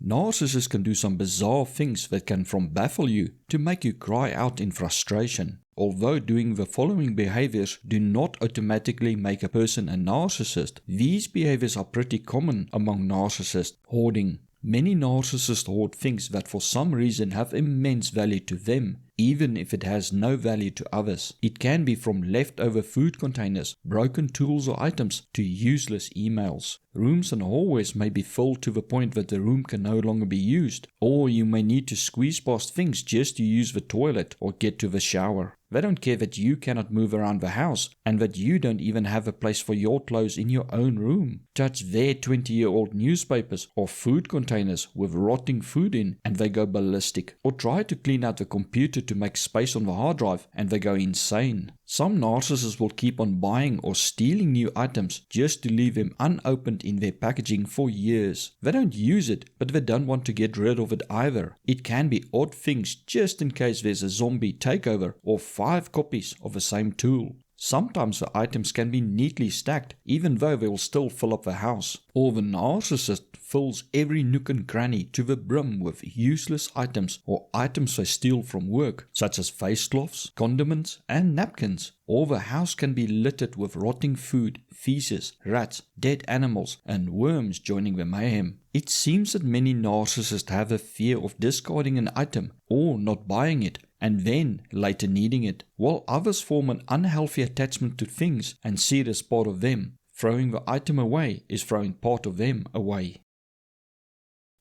Narcissists can do some bizarre things that can from baffle you to make you cry out in frustration. Although doing the following behaviors do not automatically make a person a narcissist, these behaviors are pretty common among narcissists. Hoarding. Many narcissists hoard things that for some reason have immense value to them, even if it has no value to others. It can be from leftover food containers, broken tools or items, to useless emails. Rooms and hallways may be filled to the point that the room can no longer be used, or you may need to squeeze past things just to use the toilet or get to the shower. They don't care that you cannot move around the house and that you don't even have a place for your clothes in your own room. Touch their 20-year-old newspapers or food containers with rotting food in and they go ballistic. Or try to clean out the computer to make space on the hard drive and they go insane. Some narcissists will keep on buying or stealing new items just to leave them unopened in their packaging for years. They don't use it, but they don't want to get rid of it either. It can be odd things just in case there's a zombie takeover or 5 copies of the same tool. Sometimes the items can be neatly stacked, even though they will still fill up the house. Or the narcissist fills every nook and cranny to the brim with useless items or items they steal from work, such as face cloths, condiments, and napkins. Or the house can be littered with rotting food, feces, rats, dead animals, and worms joining the mayhem. It seems that many narcissists have a fear of discarding an item or not buying it, and then later needing it, while others form an unhealthy attachment to things and see it as part of them. Throwing the item away is throwing part of them away.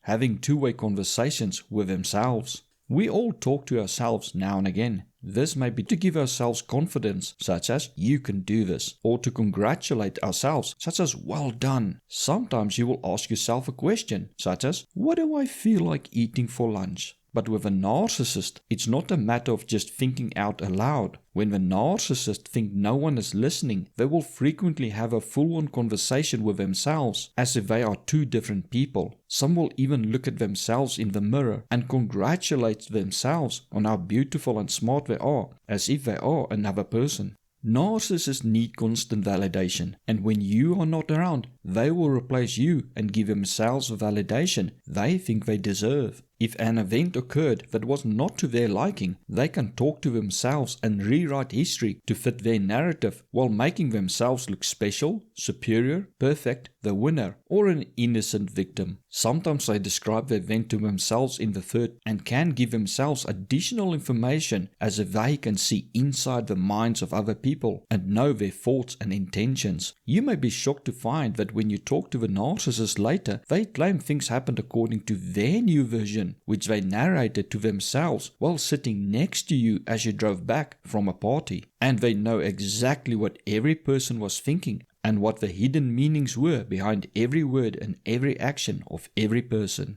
Having two-way conversations with themselves. We all talk to ourselves now and again. This may be to give ourselves confidence, such as, "You can do this," or to congratulate ourselves, such as, "Well done." Sometimes you will ask yourself a question, such as, "What do I feel like eating for lunch?" But with a narcissist, it's not a matter of just thinking out aloud. When the narcissists think no one is listening, they will frequently have a full-on conversation with themselves, as if they are two different people. Some will even look at themselves in the mirror and congratulate themselves on how beautiful and smart they are, as if they are another person. Narcissists need constant validation, and when you are not around, they will replace you and give themselves the validation they think they deserve. If an event occurred that was not to their liking, they can talk to themselves and rewrite history to fit their narrative while making themselves look special, superior, perfect, the winner, or an innocent victim. Sometimes they describe the event to themselves in the third and can give themselves additional information as if they can see inside the minds of other people and know their thoughts and intentions. You may be shocked to find that when you talk to the narcissist later, they claim things happened according to their new version, which they narrated to themselves while sitting next to you as you drove back from a party. And they know exactly what every person was thinking and what the hidden meanings were behind every word and every action of every person.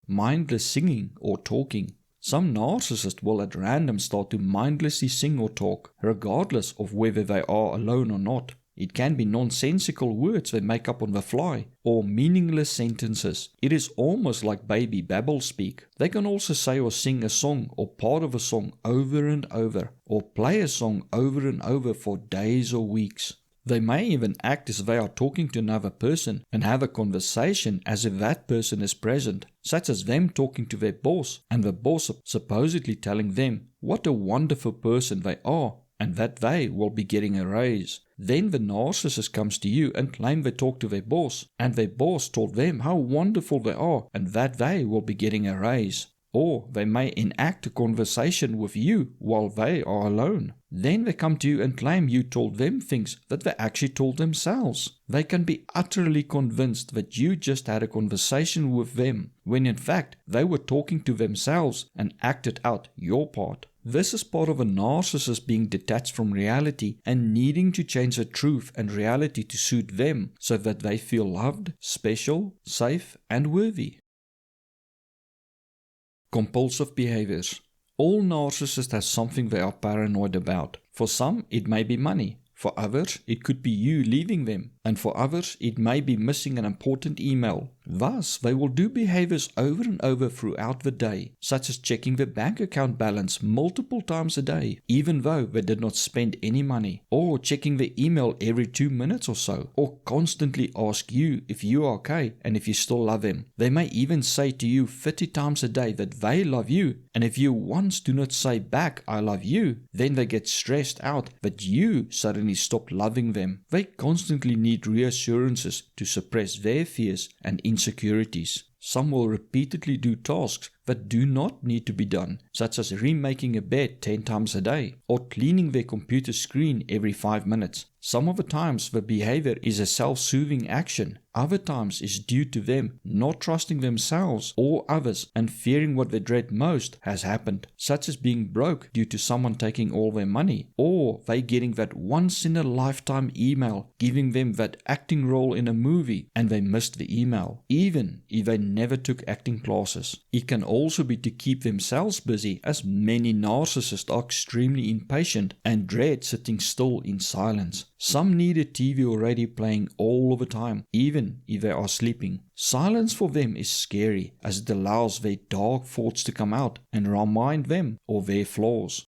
Mindless singing or talking. Some narcissists will at random start to mindlessly sing or talk, regardless of whether they are alone or not. It can be nonsensical words they make up on the fly, or meaningless sentences. It is almost like baby babble speak. They can also say or sing a song or part of a song over and over, or play a song over and over for days or weeks. They may even act as if they are talking to another person and have a conversation as if that person is present, such as them talking to their boss and the boss supposedly telling them what a wonderful person they are and that they will be getting a raise. Then the narcissist comes to you and claim they talked to their boss, and their boss told them how wonderful they are and that they will be getting a raise. Or they may enact a conversation with you while they are alone. Then they come to you and claim you told them things that they actually told themselves. They can be utterly convinced that you just had a conversation with them, when in fact they were talking to themselves and acted out your part. This is part of a narcissist being detached from reality and needing to change the truth and reality to suit them so that they feel loved, special, safe, and worthy. Compulsive behaviors. All narcissists have something they are paranoid about. For some, it may be money. For others, it could be you leaving them. and for others it may be missing an important email. Thus, they will do behaviors over and over throughout the day, such as checking their bank account balance multiple times a day, even though they did not spend any money, or checking their email every 2 minutes or so, or constantly ask you if you are okay and if you still love them. They may even say to you 30 times a day that they love you, and if you once do not say back I love you, then they get stressed out that you suddenly stop loving them. They constantly need reassurances to suppress their fears and insecurities. Some will repeatedly do tasks that do not need to be done, such as remaking a bed 10 times a day, or cleaning their computer screen every 5 minutes. Some of the times the behavior is a self-soothing action. Other times is due to them not trusting themselves or others and fearing what they dread most has happened, such as being broke due to someone taking all their money, or they getting that once-in-a-lifetime email giving them that acting role in a movie and they missed the email, even if they never took acting classes. It can also be to keep themselves busy, as many narcissists are extremely impatient and dread sitting still in silence. Some need a TV or radio playing all of the time, even if they are sleeping. Silence for them is scary, as it allows their dark thoughts to come out and remind them of their flaws.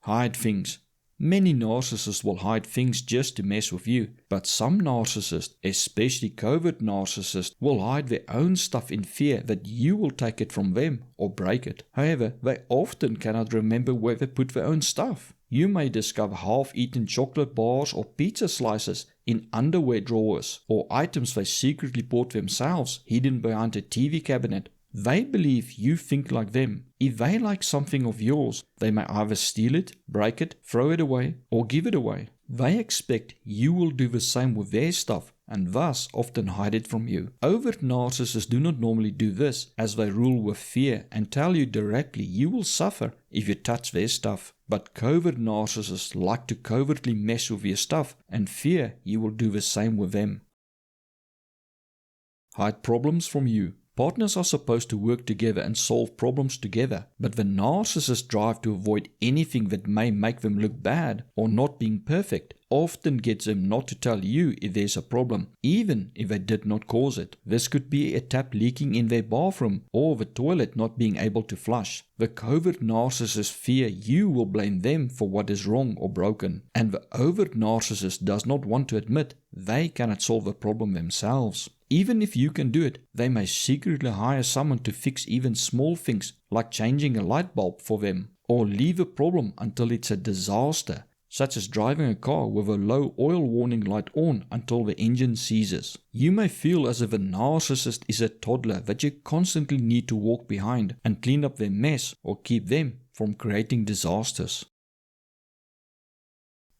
Hide things. Many narcissists will hide things just to mess with you, but some narcissists, especially covert narcissists, will hide their own stuff in fear that you will take it from them or break it. However, they often cannot remember where they put their own stuff. You may discover half-eaten chocolate bars or pizza slices in underwear drawers, or items they secretly bought themselves hidden behind a TV cabinet. They believe you think like them. If they like something of yours, they may either steal it, break it, throw it away, or give it away. They expect you will do the same with their stuff, and thus often hide it from you. Overt narcissists do not normally do this, as they rule with fear and tell you directly you will suffer if you touch their stuff. But covert narcissists like to covertly mess with your stuff and fear you will do the same with them. Hide problems from you. Partners are supposed to work together and solve problems together, but the narcissist drive to avoid anything that may make them look bad or not being perfect often gets them not to tell you if there's a problem, even if they did not cause it. This could be a tap leaking in their bathroom or the toilet not being able to flush. The covert narcissist fear you will blame them for what is wrong or broken, and the overt narcissist does not want to admit they cannot solve the problem themselves. Even if you can do it, they may secretly hire someone to fix even small things like changing a light bulb for them, or leave a problem until it's a disaster, such as driving a car with a low oil warning light on until the engine seizes. You may feel as if a narcissist is a toddler that you constantly need to walk behind and clean up their mess or keep them from creating disasters.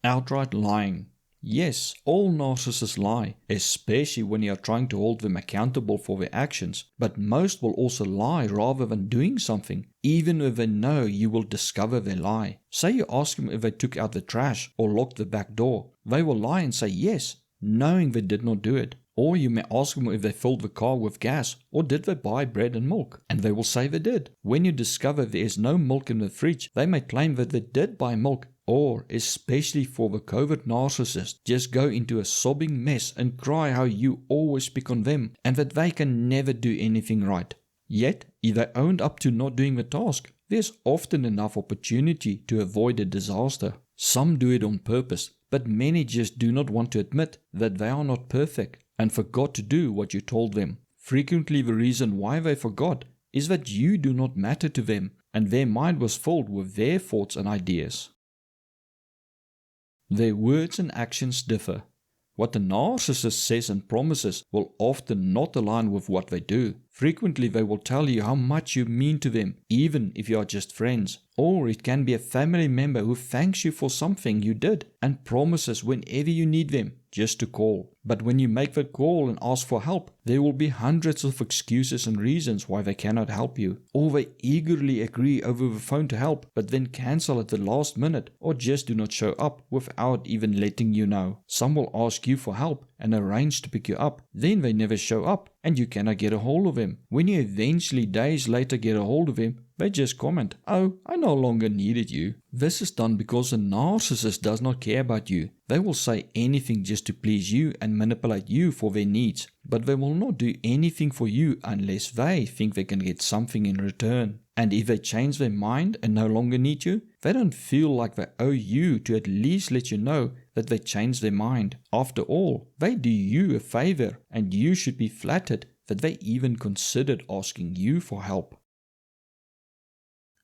Outright lying. Yes, all narcissists lie, especially when you are trying to hold them accountable for their actions, but most will also lie rather than doing something, even if they know you will discover their lie. Say you ask them if they took out the trash or locked the back door. They will lie and say yes, knowing they did not do it. Or you may ask them if they filled the car with gas or did they buy bread and milk, and they will say they did. When you discover there is no milk in the fridge, they may claim that they did buy milk. Or, especially for the covert narcissist, just go into a sobbing mess and cry how you always pick on them and that they can never do anything right. Yet, if they owned up to not doing the task, there's often enough opportunity to avoid a disaster. Some do it on purpose, but many just do not want to admit that they are not perfect and forgot to do what you told them. Frequently the reason why they forgot is that you do not matter to them and their mind was filled with their thoughts and ideas. Their words and actions differ. What the narcissist says and promises will often not align with what they do. Frequently they will tell you how much you mean to them, even if you are just friends. Or it can be a family member who thanks you for something you did and promises whenever you need them just to call. But when you make that call and ask for help, there will be hundreds of excuses and reasons why they cannot help you. Or they eagerly agree over the phone to help, but then cancel at the last minute or just do not show up without even letting you know. Some will ask you for help and arrange to pick you up. Then they never show up and you cannot get a hold of them. When you eventually days later get a hold of them, they just comment, "Oh, I no longer needed you." This is done because a narcissist does not care about you. They will say anything just to please you and manipulate you for their needs, but they will not do anything for you unless they think they can get something in return. And if they change their mind and no longer need you, they don't feel like they owe you to at least let you know that they changed their mind. After all, they do you a favor and you should be flattered that they even considered asking you for help.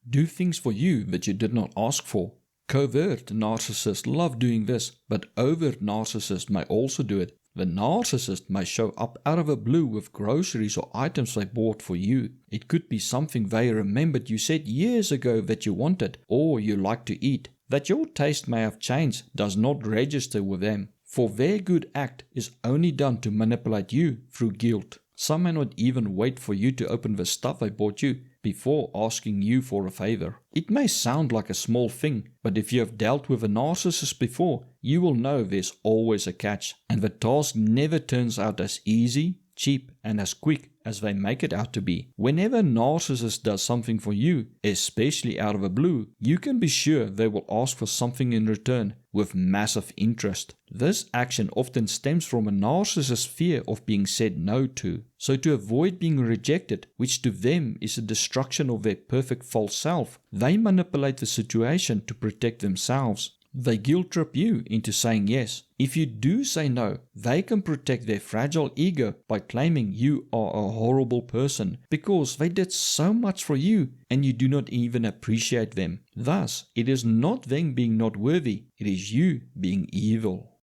Do things for you that you did not ask for. Covert narcissists love doing this, but overt narcissists may also do it. The narcissist may show up out of the blue with groceries or items they bought for you. It could be something they remembered you said years ago that you wanted or you like to eat. That your taste may have changed does not register with them, for their good act is only done to manipulate you through guilt. Some may not even wait for you to open the stuff they bought you before asking you for a favor. It may sound like a small thing, but if you have dealt with a narcissist before, you will know there's always a catch, and the task never turns out as easy, cheap, and as quick as they make it out to be. Whenever a narcissist does something for you, especially out of the blue, you can be sure they will ask for something in return with massive interest. This action often stems from a narcissist's fear of being said no to. So to avoid being rejected, which to them is a destruction of their perfect false self, they manipulate the situation to protect themselves. They guilt trip you into saying yes. If you do say no, they can protect their fragile ego by claiming you are a horrible person because they did so much for you and you do not even appreciate them. Thus, it is not them being not worthy, it is you being evil.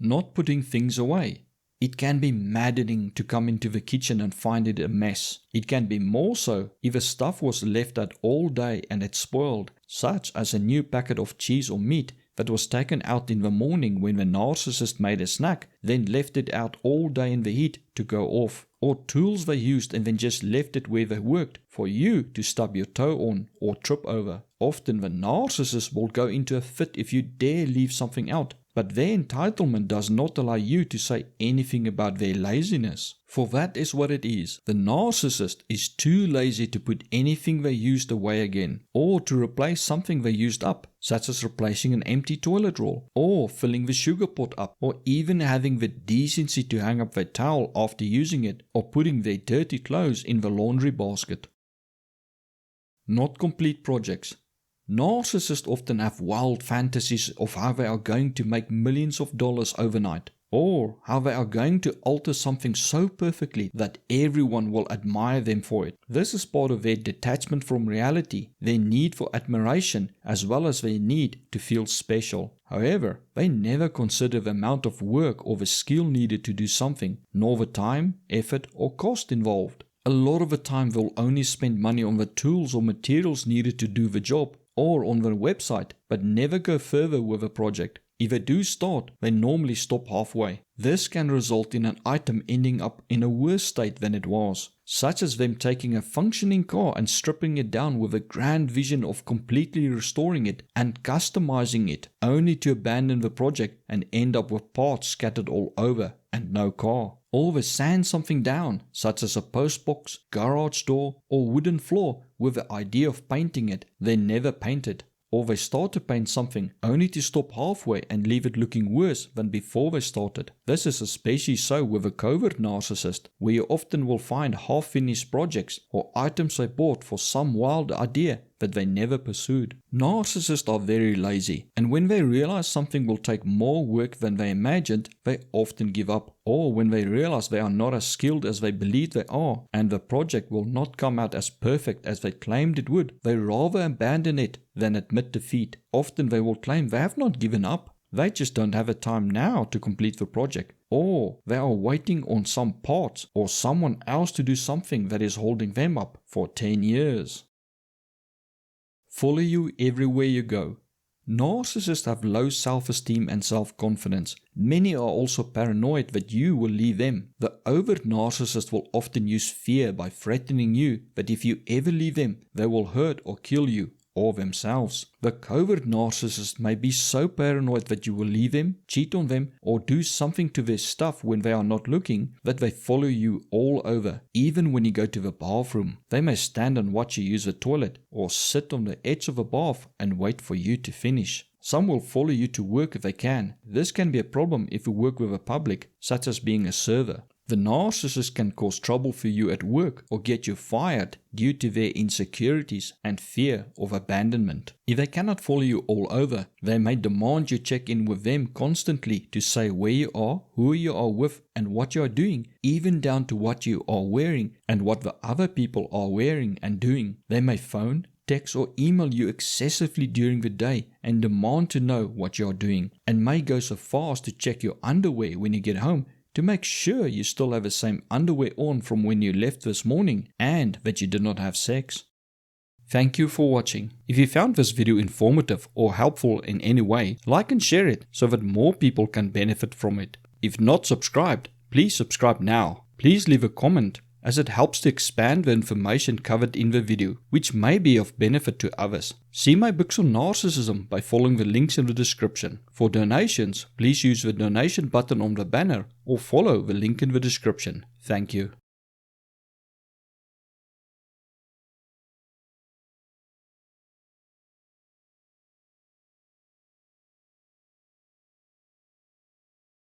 Not putting things away. It can be maddening to come into the kitchen and find it a mess. It can be more so if the stuff was left out all day and it spoiled, such as a new packet of cheese or meat that was taken out in the morning when the narcissist made a snack, then left it out all day in the heat to go off, or tools they used and then just left it where they worked for you to stub your toe on or trip over. Often the narcissist will go into a fit if you dare leave something out, but their entitlement does not allow you to say anything about their laziness. For that is what it is. The narcissist is too lazy to put anything they used away again, or to replace something they used up, such as replacing an empty toilet roll, or filling the sugar pot up, or even having the decency to hang up their towel after using it, or putting their dirty clothes in the laundry basket. Not complete projects. Narcissists often have wild fantasies of how they are going to make millions of dollars overnight, or how they are going to alter something so perfectly that everyone will admire them for it. This is part of their detachment from reality, their need for admiration, as well as their need to feel special. However, they never consider the amount of work or the skill needed to do something, nor the time, effort, or cost involved. A lot of the time they'll only spend money on the tools or materials needed to do the job, or on their website, but never go further with a project. If they do start, they normally stop halfway. This can result in an item ending up in a worse state than it was, such as them taking a functioning car and stripping it down with a grand vision of completely restoring it and customizing it, only to abandon the project and end up with parts scattered all over and no car. Or they sand something down, such as a postbox, garage door, or wooden floor, with the idea of painting it, then never paint it. Or they start to paint something only to stop halfway and leave it looking worse than before they started. This is especially so with a covert narcissist, where you often will find half-finished projects or items they bought for some wild idea that they never pursued. Narcissists are very lazy, and when they realize something will take more work than they imagined, they often give up. Or when they realize they are not as skilled as they believe they are, and the project will not come out as perfect as they claimed it would, they rather abandon it than admit defeat. Often they will claim they have not given up. They just don't have the time now to complete the project. Or they are waiting on some parts or someone else to do something that is holding them up for 10 years. Follow you everywhere you go. Narcissists have low self-esteem and self-confidence. Many are also paranoid that you will leave them. The overt narcissist will often use fear by threatening you that if you ever leave them, they will hurt or kill you. or themselves. The covert narcissist may be so paranoid that you will leave them, cheat on them, or do something to their stuff when they are not looking that they follow you all over. Even when you go to the bathroom, they may stand and watch you use the toilet or sit on the edge of a bath and wait for you to finish. Some will follow you to work if they can. This can be a problem if you work with the public, such as being a server. The narcissist can cause trouble for you at work or get you fired due to their insecurities and fear of abandonment. If they cannot follow you all over, they may demand you check in with them constantly to say where you are, who you are with, and what you are doing, even down to what you are wearing and what the other people are wearing and doing. They may phone, text or email you excessively during the day and demand to know what you are doing, and may go so far as to check your underwear when you get home to make sure you still have the same underwear on from when you left this morning and that you did not have sex. Thank you for watching. If you found this video informative or helpful in any way, like and share it so that more people can benefit from it. If not subscribed, please subscribe now. Please leave a comment, as it helps to expand the information covered in the video, which may be of benefit to others. See my books on narcissism by following the links in the description. For donations, please use the donation button on the banner or follow the link in the description. Thank you.